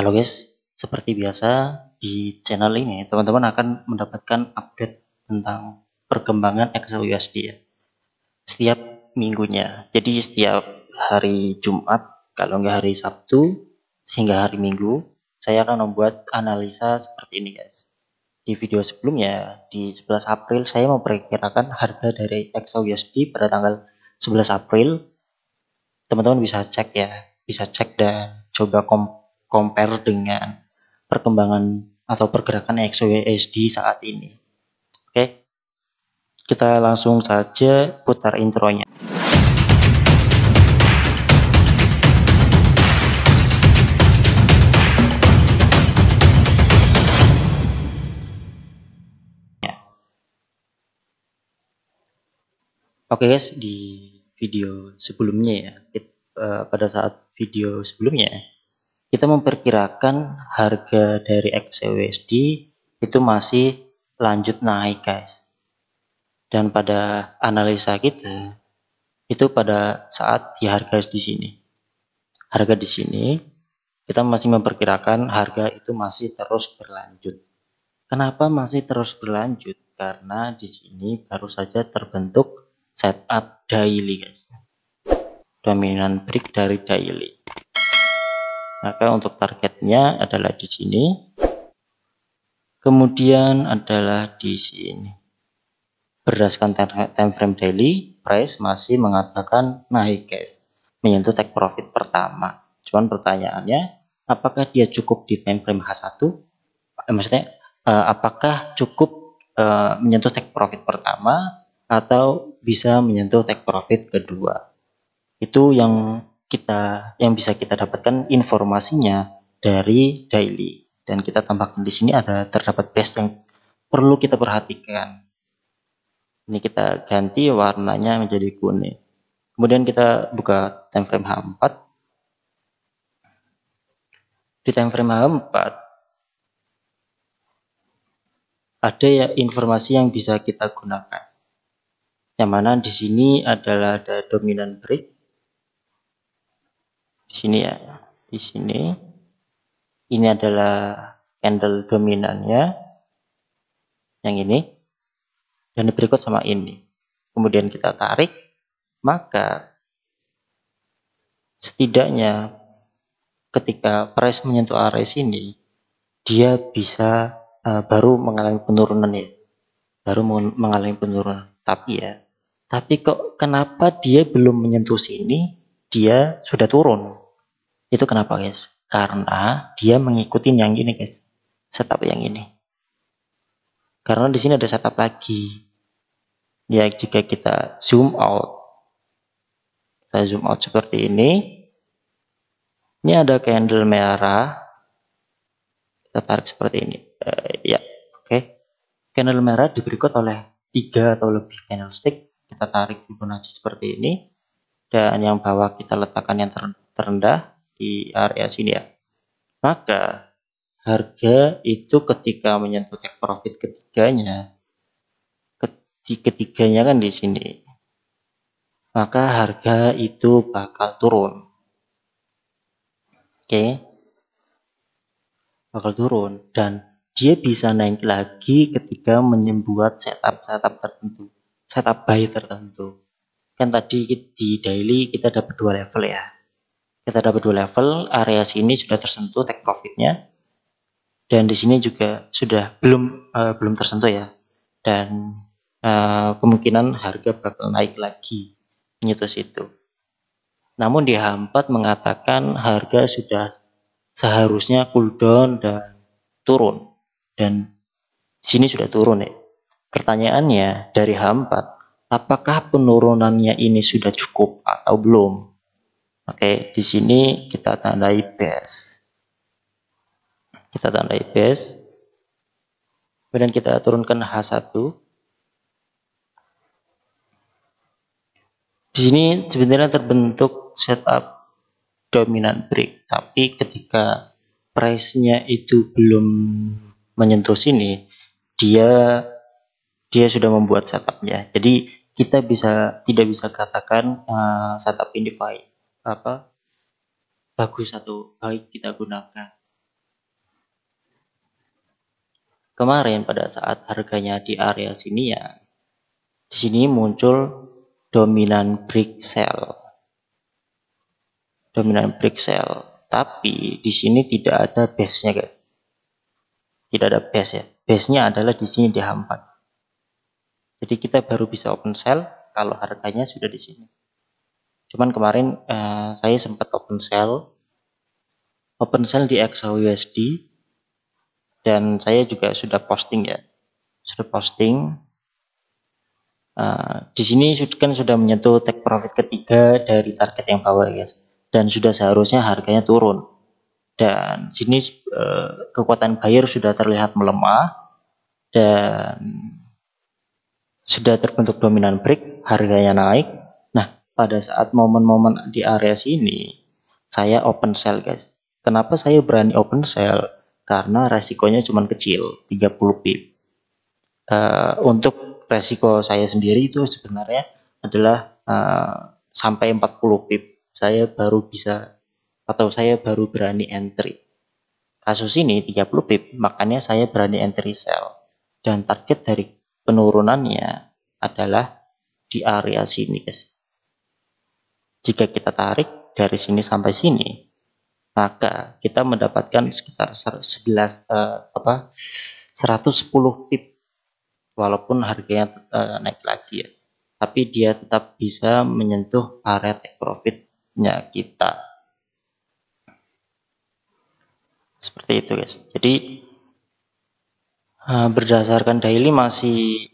Halo guys, seperti biasa di channel ini teman-teman akan mendapatkan update tentang perkembangan XAUSD ya. Setiap minggunya. Jadi setiap hari Jumat, kalau nggak hari Sabtu, sehingga hari Minggu, saya akan membuat analisa seperti ini guys. Di video sebelumnya, di 11 April, saya memperkirakan harga dari XAUSD pada tanggal 11 April. Teman-teman bisa cek ya, bisa cek dan coba compare dengan perkembangan atau pergerakan XAUSD saat ini. Oke, kita langsung saja putar intronya. Oke guys, di video sebelumnya ya, pada saat video sebelumnya kita memperkirakan harga dari XAUSD itu masih lanjut naik guys. Dan pada analisa kita itu pada saat di harga di sini. Harga di sini kita masih memperkirakan harga itu masih terus berlanjut. Kenapa masih terus berlanjut? Karena di sini baru saja terbentuk setup daily guys. Dominan break dari daily. Maka untuk targetnya adalah di sini. Kemudian adalah di sini. Berdasarkan time frame daily, price masih mengatakan naik guys. Menyentuh take profit pertama. Cuman pertanyaannya, apakah dia cukup di time frame H1? Maksudnya apakah cukup menyentuh take profit pertama atau bisa menyentuh take profit kedua? Itu yang bisa kita dapatkan informasinya dari daily, dan kita tambahkan di sini ada terdapat base yang perlu kita perhatikan. Ini kita ganti warnanya menjadi kuning. Kemudian kita buka time frame H4. Di time frame H4 ada ya informasi yang bisa kita gunakan. Yang mana di sini adalah ada dominant break. Di sini ya, di sini. Ini adalah candle dominannya. Yang ini. Dan berikut sama ini. Kemudian kita tarik, maka setidaknya ketika price menyentuh area sini, dia bisa baru mengalami penurunan ya. Baru mengalami penurunan. Tapi kok kenapa dia belum menyentuh sini, dia sudah turun? Itu kenapa guys? Karena dia mengikuti yang ini guys, setup yang ini. Karena di sini ada setup lagi. Ya jika kita zoom out, seperti ini. Ini ada candle merah. Kita tarik seperti ini. Ya, oke. Candle merah diberikut oleh 3 atau lebih candlestick. Kita tarik Fibonacci seperti ini. Dan yang bawah kita letakkan yang terendah di area sini ya. Maka harga itu ketika menyentuh take profit ketiganya kan di sini, maka harga itu bakal turun. Oke. Bakal turun dan dia bisa naik lagi ketika membuat setup tertentu, setup buy tertentu. Kan tadi di daily kita dapat 2 level ya. Kita dapat 2 level, area sini sudah tersentuh take profitnya. Dan di sini juga sudah belum tersentuh ya. Dan kemungkinan harga bakal naik lagi menyentuh situ. Namun di H4 mengatakan harga sudah seharusnya cool down dan turun. Dan di sini sudah turun ya. Pertanyaannya dari H4, apakah penurunannya ini sudah cukup atau belum? Oke, di sini kita tandai base. Kemudian kita turunkan H1. Di sini sebenarnya terbentuk setup dominant break, tapi ketika price-nya itu belum menyentuh sini, dia sudah membuat setupnya. Jadi kita tidak bisa katakan setup ini bagus atau baik kita gunakan. kemarin pada saat harganya di area sini ya, di sini muncul dominan break sell. Dominan break sell, tapi di sini tidak ada base-nya guys. Tidak ada base ya. Base-nya adalah di sini di H4. Jadi kita baru bisa open sell kalau harganya sudah di sini. Cuman kemarin saya sempat open sell di XAUUSD, dan saya juga sudah posting ya. Sudah posting. Di sini kan sudah menyentuh take profit ketiga dari target yang bawah guys, dan sudah seharusnya harganya turun. Dan sini kekuatan buyer sudah terlihat melemah dan sudah terbentuk dominan break, harganya naik. Nah, pada saat momen-momen di area sini saya open sell guys. Kenapa saya berani open sell? Karena resikonya cuma kecil, 30 pip. Untuk resiko saya sendiri itu sebenarnya adalah sampai 40 pip. Saya baru bisa atau saya baru berani entry. Kasus ini 30 pip, makanya saya berani entry sell. Dan target dari penurunannya adalah di area sini guys. Jika kita tarik dari sini sampai sini, maka kita mendapatkan sekitar 110 pip. Walaupun harganya naik lagi ya, tapi dia tetap bisa menyentuh area take profitnya kita. Seperti itu guys. Jadi berdasarkan daily masih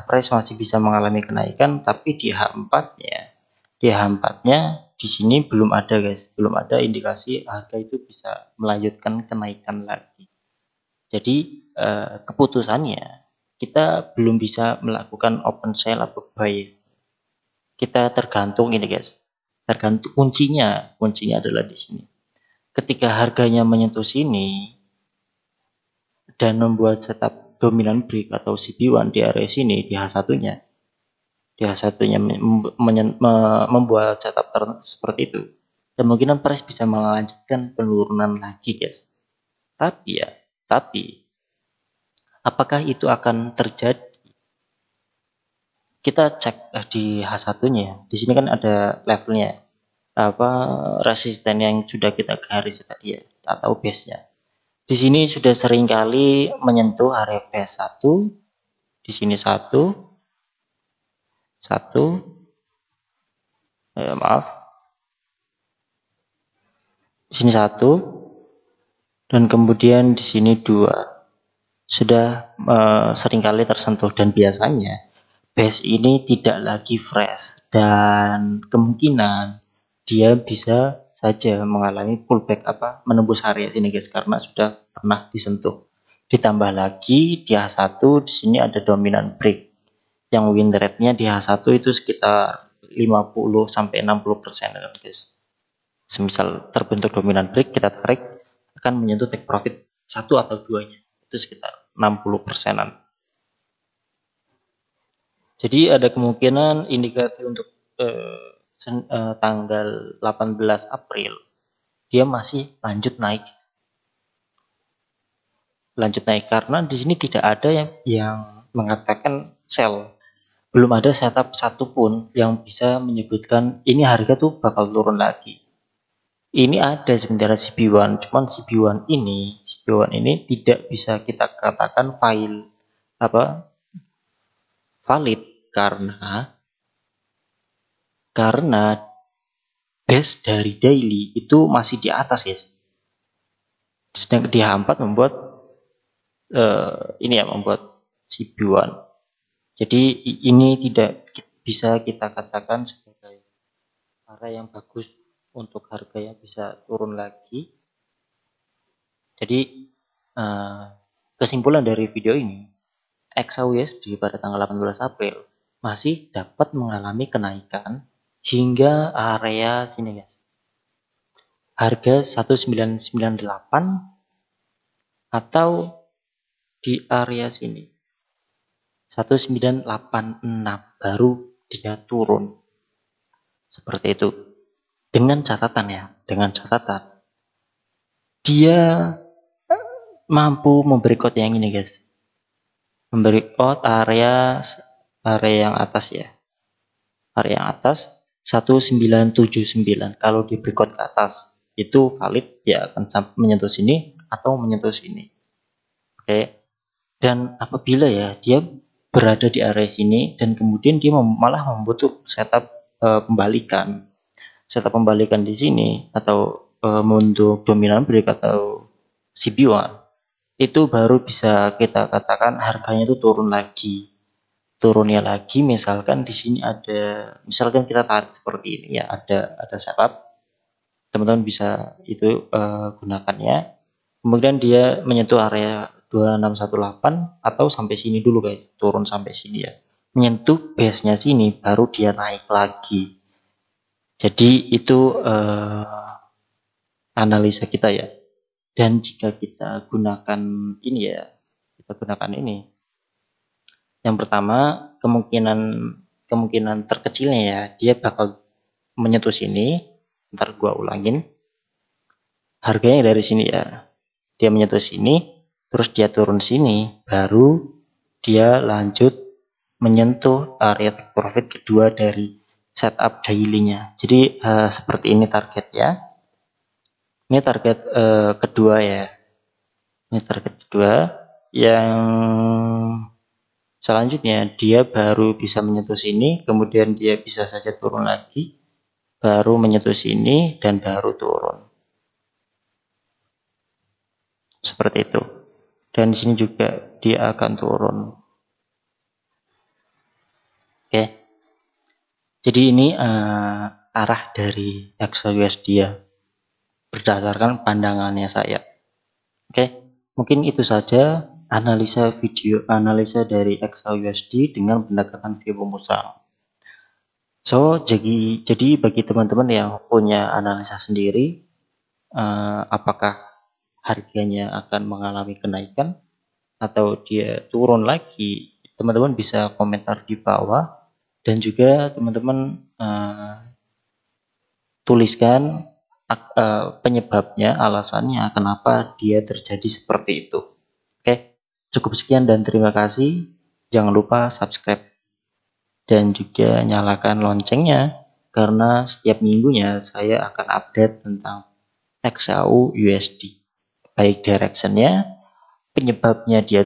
price masih bisa mengalami kenaikan, tapi di H4-nya di sini belum ada guys, belum ada indikasi harga itu bisa melanjutkan kenaikan lagi. Jadi keputusannya kita belum bisa melakukan open sell atau buy. Kita tergantung ini guys. Tergantung kuncinya adalah di sini. Ketika harganya menyentuh sini dan membuat setup dominan break atau CB1 di area sini di H1-nya. Di H1-nya membuat setup seperti itu. Kemungkinan price bisa melanjutkan penurunan lagi guys. Tapi apakah itu akan terjadi? Kita cek di H1-nya. Di sini kan ada levelnya. Resisten yang sudah kita garis tadi ya, atau base-nya. Di sini sudah sering kali menyentuh area base 1. Di sini 1. Di sini 1. Dan kemudian di sini 2. Sudah seringkali tersentuh, dan biasanya base ini tidak lagi fresh dan kemungkinan dia bisa saja mengalami pullback menembus area sini guys, karena sudah pernah disentuh. Ditambah lagi di H1 di sini ada dominan break yang win rate-nya di H1 itu sekitar 50 sampai 60% guys. Semisal terbentuk dominan break, kita tarik akan menyentuh take profit 1 atau 2-nya. Itu sekitar 60%-an. Jadi ada kemungkinan indikasi untuk tanggal 18 April dia masih lanjut naik. Karena di sini tidak ada yang mengatakan sell. Belum ada setup satupun yang bisa menyebutkan ini harga tuh bakal turun lagi. Ini ada sebenarnya CB1, cuman CB1 ini tidak bisa kita katakan valid karena base dari daily itu masih di atas guys. Sedangkan di H4 membuat membuat CB1. Jadi ini tidak bisa kita katakan sebagai area yang bagus untuk harganya bisa turun lagi. Jadi kesimpulan dari video ini, XAUUSD pada tanggal 18 April masih dapat mengalami kenaikan hingga area sini guys. Harga 1998 atau di area sini 1986 baru dia turun. Seperti itu. Dengan catatan dia mampu memberi code yang ini guys. memberi area yang atas ya, area yang atas 1979. Kalau di breakout ke atas itu valid, dia akan menyentuh sini atau menyentuh sini. Oke. Dan apabila ya dia berada di area sini dan kemudian dia malah membutuhkan setup pembalikan di sini atau untuk dominan break atau CB1, itu baru bisa kita katakan harganya itu turun lagi. Turunnya lagi misalkan di sini ada, misalkan kita tarik seperti ini ya, ada setup, teman-teman bisa itu gunakannya. Kemudian dia menyentuh area 2618 atau sampai sini dulu guys, turun sampai sini ya, menyentuh base-nya sini baru dia naik lagi. Jadi itu analisa kita ya. Dan jika kita gunakan ini ya, kita gunakan ini. Yang pertama, kemungkinan terkecilnya ya, dia bakal menyentuh sini. Ntar gua ulangin. Harganya dari sini ya. Dia menyentuh sini, terus dia turun sini, baru dia lanjut menyentuh area take profit kedua dari setup daily-nya. Jadi seperti ini target ya. Ini target kedua ya. Ini target kedua. Yang selanjutnya dia baru bisa menyentuh sini, kemudian dia bisa saja turun lagi, baru menyentuh sini dan baru turun. Seperti itu. Dan di sini juga dia akan turun. Oke. Jadi ini arah dari XAUSD ya, berdasarkan pandangannya saya. Oke, mungkin itu saja analisa dari XAUSD dengan pendekatan via pemusang. So, jadi bagi teman-teman yang punya analisa sendiri, apakah harganya akan mengalami kenaikan atau dia turun lagi, teman-teman bisa komentar di bawah, dan juga teman-teman tuliskan penyebabnya, alasannya kenapa dia terjadi seperti itu. Oke, cukup sekian dan terima kasih. Jangan lupa subscribe dan juga nyalakan loncengnya, karena setiap minggunya saya akan update tentang XAU USD, baik directionnya, penyebabnya dia